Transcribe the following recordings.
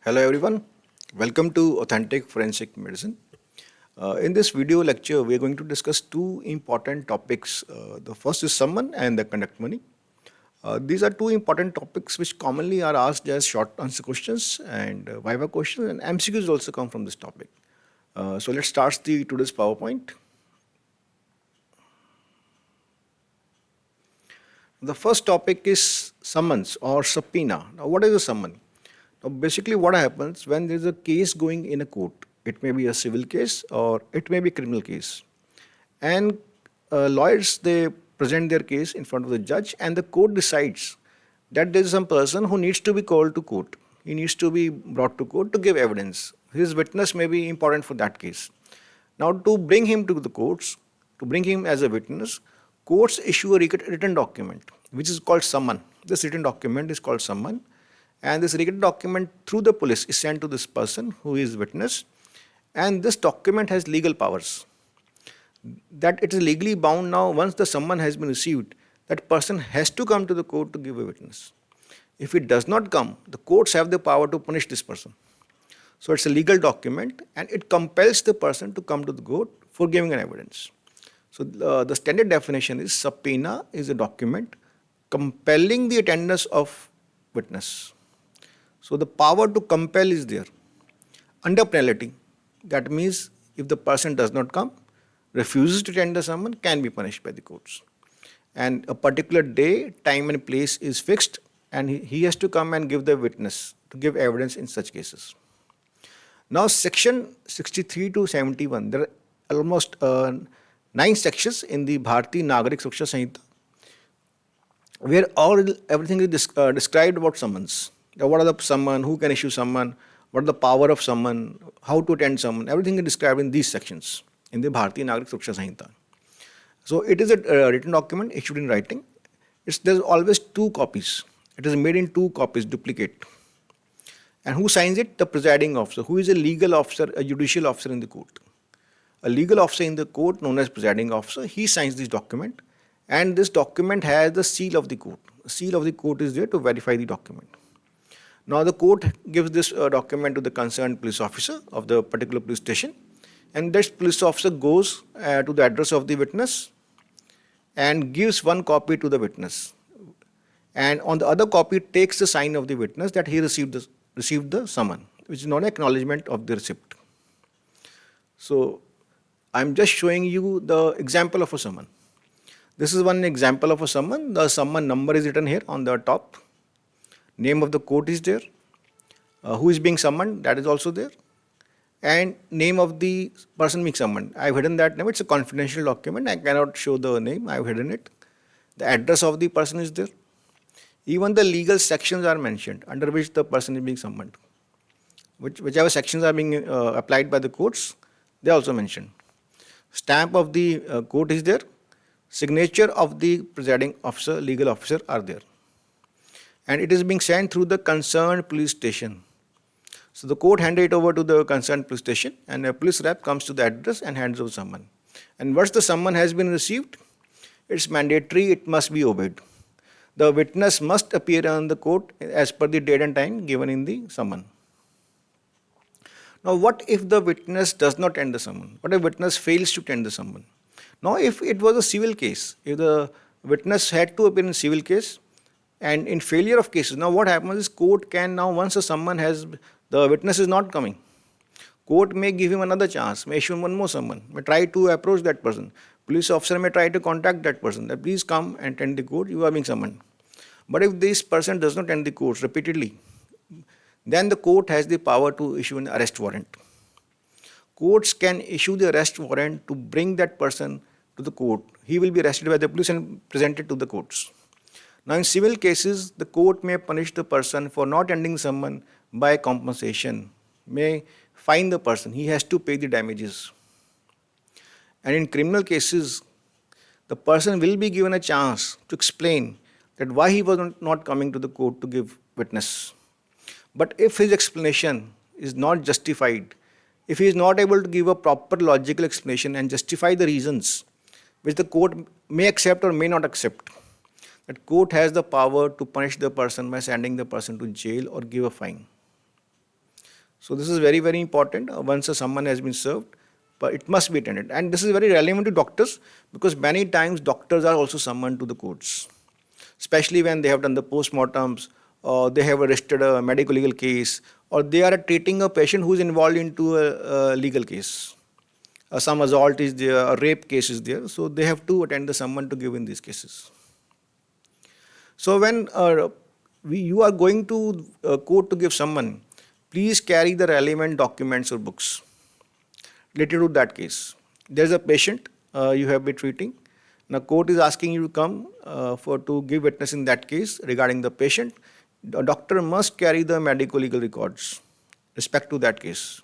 Hello everyone, welcome to Authentic Forensic Medicine. In this video lecture, we are going to discuss two important topics. The first is summon and the conduct money. These are two important topics which commonly are asked as short answer questions and Viva questions, and MCQs also come from this topic. So let's start today's PowerPoint. The first topic is summons or subpoena. Now what is a summon? Now, basically, what happens when there is a case going in a court? It may be a civil case or it may be a criminal case. And lawyers, they present their case in front of the judge, and the court decides that there is some person who needs to be called to court. He needs to be brought to court to give evidence. His witness may be important for that case. Now, to bring him to the courts, to bring him as a witness, courts issue a written document, which is called summon. This written document is called summon. And this written document through the police is sent to this person who is witness, and this document has legal powers. That it is legally bound now. Once the summon has been received, that person has to come to the court to give a witness. If it does not come, the courts have the power to punish this person. So it's a legal document and it compels the person to come to the court for giving an evidence. So the standard definition is subpoena is a document compelling the attendance of witness. So the power to compel is there under penalty. That means if the person does not come, refuses to attend the summon, can be punished by the courts. And a particular day, time and place is fixed, and he has to come and give the witness, to give evidence in such cases. Now section 63 to 71, there are almost 9 sections in the Bharatiya Nagarik Suraksha Sanhita, where everything is described about summons. What are the summon, who can issue summon, what are the power of summon, how to attend summon, everything is described in these sections in the Bharatiya Nagarik Suraksha Sanhita. So it is a written document issued in writing. There's always 2 copies. It is made in 2 copies, duplicate. And who signs it? The presiding officer, who is a legal officer, a judicial officer in the court. A legal officer in the court known as presiding officer, he signs this document, and this document has the seal of the court. The seal of the court is there to verify the document. Now the court gives this document to the concerned police officer of the particular police station, and this police officer goes to the address of the witness and gives 1 copy to the witness. And on the other copy takes the sign of the witness that he received the summon, which is not an acknowledgement of the receipt. So I'm just showing you the example of a summon. This is one example of a summon. The summon number is written here on the top. Name of the court is there. Who is being summoned, that is also there. And name of the person being summoned. I've hidden that name. It's a confidential document. I cannot show the name. I've hidden it. The address of the person is there. Even the legal sections are mentioned under which the person is being summoned. Whichever sections are being applied by the courts, they are also mentioned. Stamp of the court is there. Signature of the presiding officer, legal officer are there. And it is being sent through the concerned police station. So the court hands it over to the concerned police station, and a police rep comes to the address and hands over summon. And once the summon has been received, it's mandatory, it must be obeyed. The witness must appear on the court as per the date and time given in the summon. Now what if the witness does not attend the summon? What if witness fails to attend the summon? Now if it was a civil case, if the witness had to appear in a civil case, and in failure of cases, now what happens is court can now, once a summon the witness is not coming, court may give him another chance, may issue him one more summon, may try to approach that person. Police officer may try to contact that person, that please come and attend the court, you are being summoned. But if this person does not attend the court repeatedly, then the court has the power to issue an arrest warrant. Courts can issue the arrest warrant to bring that person to the court. He will be arrested by the police and presented to the courts. Now in civil cases, the court may punish the person for not attending summon by compensation, may fine the person, he has to pay the damages. And in criminal cases, the person will be given a chance to explain that why he was not coming to the court to give witness. But if his explanation is not justified, if he is not able to give a proper logical explanation and justify the reasons which the court may accept or may not accept, that court has the power to punish the person by sending the person to jail or give a fine. So this is very, very important. Once a summon has been served, but it must be attended. And this is very relevant to doctors because many times doctors are also summoned to the courts, especially when they have done the postmortems or they have arrested a medical legal case or they are treating a patient who is involved into a legal case. Some assault is there, a rape case is there, so they have to attend the summon to give in these cases. So when you are going to court to give summon, please carry the relevant documents or books related to that case. There's a patient you have been treating. Now court is asking you to come to give witness in that case regarding the patient. The doctor must carry the medical legal records respect to that case.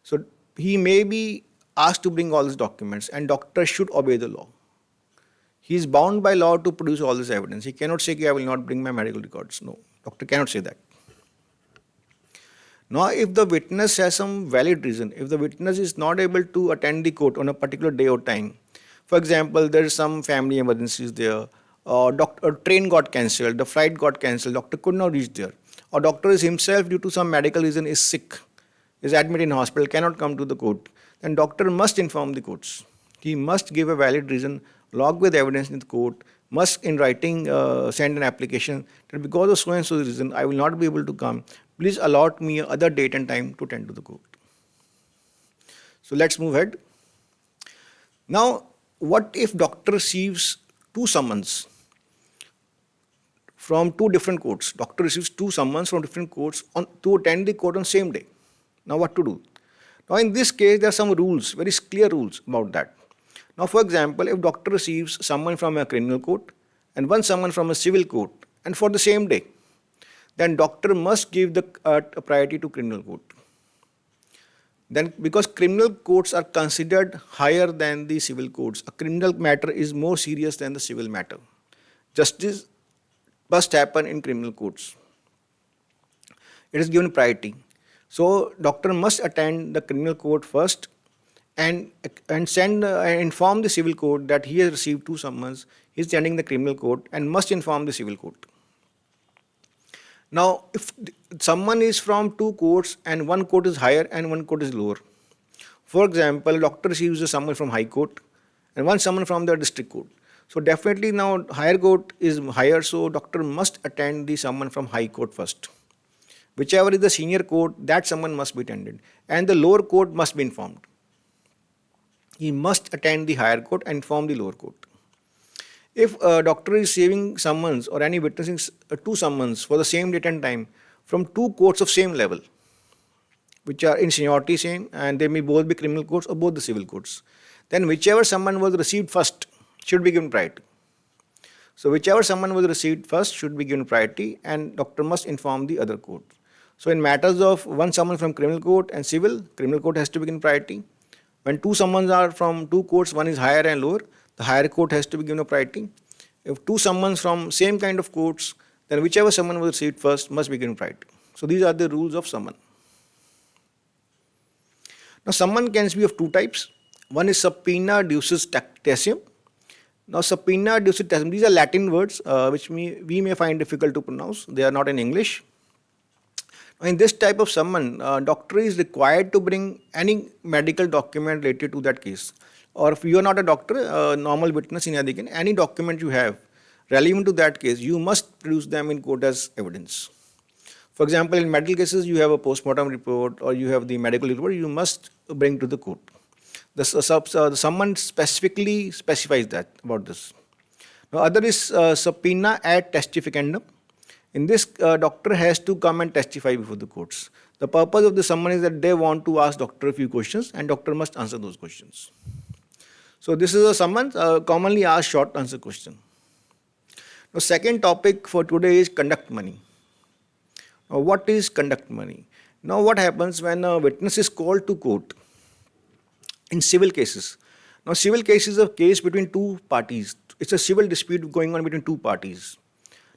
So he may be asked to bring all these documents and doctor should obey the law. He is bound by law to produce all this evidence. He cannot say, I will not bring my medical records. No, doctor cannot say that. Now, if the witness has some valid reason, if the witness is not able to attend the court on a particular day or time, for example, there is some family emergencies there, a train got cancelled, the flight got cancelled, doctor could not reach there, or doctor is himself due to some medical reason is sick, is admitted in hospital, cannot come to the court, then doctor must inform the courts. He must give a valid reason, log with evidence in the court, must in writing send an application that because of so and so reason I will not be able to come. Please allot me other date and time to attend to the court. So let's move ahead. Now, what if doctor receives two summons from two different courts? Doctor receives two summons from different courts to attend the court on same day. Now what to do? Now in this case, there are some rules, very clear rules about that. Now for example, if doctor receives summon from a criminal court and one summon from a civil court and for the same day, then doctor must give the priority to criminal court. Then because criminal courts are considered higher than the civil courts, a criminal matter is more serious than the civil matter. Justice must happen in criminal courts. It is given priority. So doctor must attend the criminal court first and inform the civil court that he has received two summons, he is attending the criminal court and must inform the civil court. Now, if someone is from two courts and one court is higher and one court is lower, for example, doctor receives a summon from high court and one summon from the district court. So definitely now higher court is higher, so doctor must attend the summon from high court first. Whichever is the senior court, that summon must be attended and the lower court must be informed. He must attend the higher court and inform the lower court. If a doctor is receiving summons or any witnessing two summons for the same date and time from two courts of same level, which are in seniority same and they may both be criminal courts or both the civil courts, then whichever summon was received first should be given priority. So whichever summon was received first should be given priority and doctor must inform the other court. So in matters of one summon from criminal court and civil, criminal court has to be given priority. When two summons are from two courts, one is higher and lower, the higher court has to be given a priority. If two summons from same kind of courts, then whichever summon was received first must be given priority. So these are the rules of summon. Now summon can be of two types. One is subpoena ducis tacitatum. Now subpoena ducis tacitatum, these are Latin words which we may find difficult to pronounce. They are not in English. In this type of summon, doctor is required to bring any medical document related to that case. Or if you are not a doctor, a normal witness in Adigan, any document you have relevant to that case, you must produce them in court as evidence. For example, in medical cases, you have a postmortem report or you have the medical report, you must bring to the court. The summon specifically specifies that about this. Now, other is subpoena ad testificandum. In this, doctor has to come and testify before the courts. The purpose of the summon is that they want to ask doctor a few questions and doctor must answer those questions. So this is a summon, commonly asked short answer question. Now second topic for today is conduct money. Now what is conduct money? Now what happens when a witness is called to court in civil cases? Now civil case is a case between two parties. It's a civil dispute going on between two parties.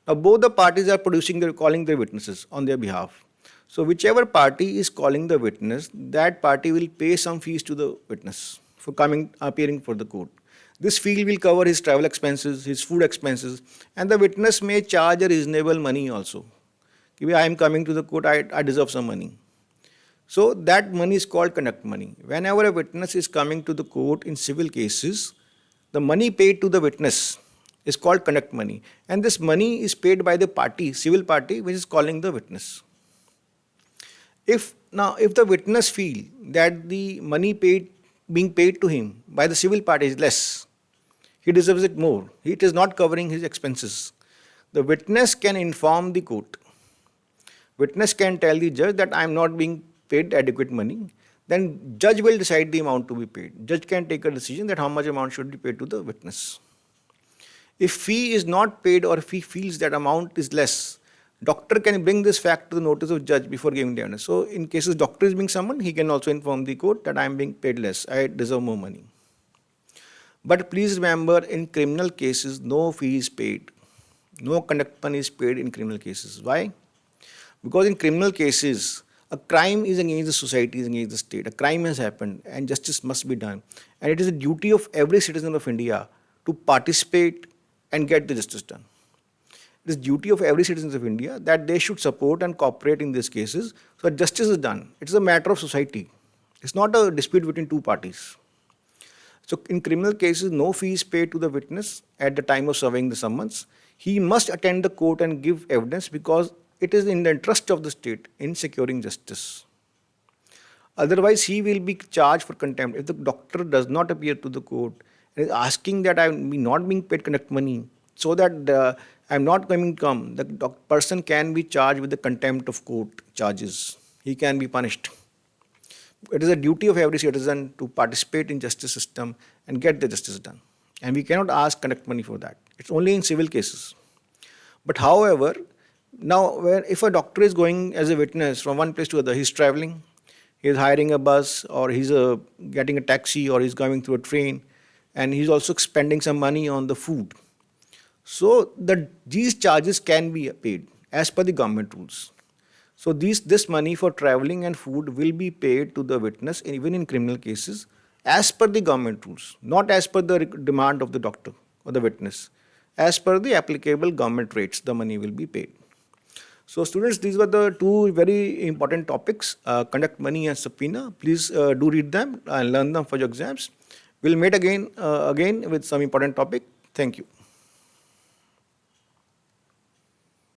Now both the parties are calling their witnesses on their behalf. So whichever party is calling the witness, that party will pay some fees to the witness for appearing for the court. This fee will cover his travel expenses, his food expenses, and the witness may charge a reasonable money also. If I am coming to the court, I deserve some money. So that money is called conduct money. Whenever a witness is coming to the court in civil cases, the money paid to the witness is called conduct money. And this money is paid by the party, civil party, which is calling the witness. If the witness feel that the money being paid to him by the civil party is less, he deserves it more. It is not covering his expenses. The witness can inform the court. Witness can tell the judge that I am not being paid adequate money. Then judge will decide the amount to be paid. Judge can take a decision that how much amount should be paid to the witness. If fee is not paid or if he feels that amount is less, doctor can bring this fact to the notice of judge before giving the evidence. So in cases doctor is being summoned, he can also inform the court that I am being paid less. I deserve more money. But please remember, in criminal cases, no fee is paid. No conduct money is paid in criminal cases. Why? Because in criminal cases, a crime is against the society, is against the state. A crime has happened and justice must be done. And it is a duty of every citizen of India to participate and get the justice done. It is duty of every citizen of India that they should support and cooperate in these cases so that justice is done. It is a matter of society. It's not a dispute between two parties. So in criminal cases, no fee is paid to the witness at the time of serving the summons. He must attend the court and give evidence because it is in the interest of the state in securing justice. Otherwise, he will be charged for contempt. If the doctor does not appear to the court and is asking that I am not being paid conduct money so that I am not going to come, the person can be charged with the contempt of court charges. He can be punished. It is a duty of every citizen to participate in justice system and get the justice done. And we cannot ask conduct money for that. It's only in civil cases. But however, now if a doctor is going as a witness from one place to other, he's traveling, he's hiring a bus or he's getting a taxi or he's going through a train and he's also spending some money on the food. So these charges can be paid as per the government rules. So this money for traveling and food will be paid to the witness even in criminal cases as per the government rules, not as per the demand of the doctor or the witness. As per the applicable government rates, the money will be paid. So students, these were the two very important topics, conduct money and subpoena. Please do read them and learn them for your exams. We'll meet again with some important topic. Thank you.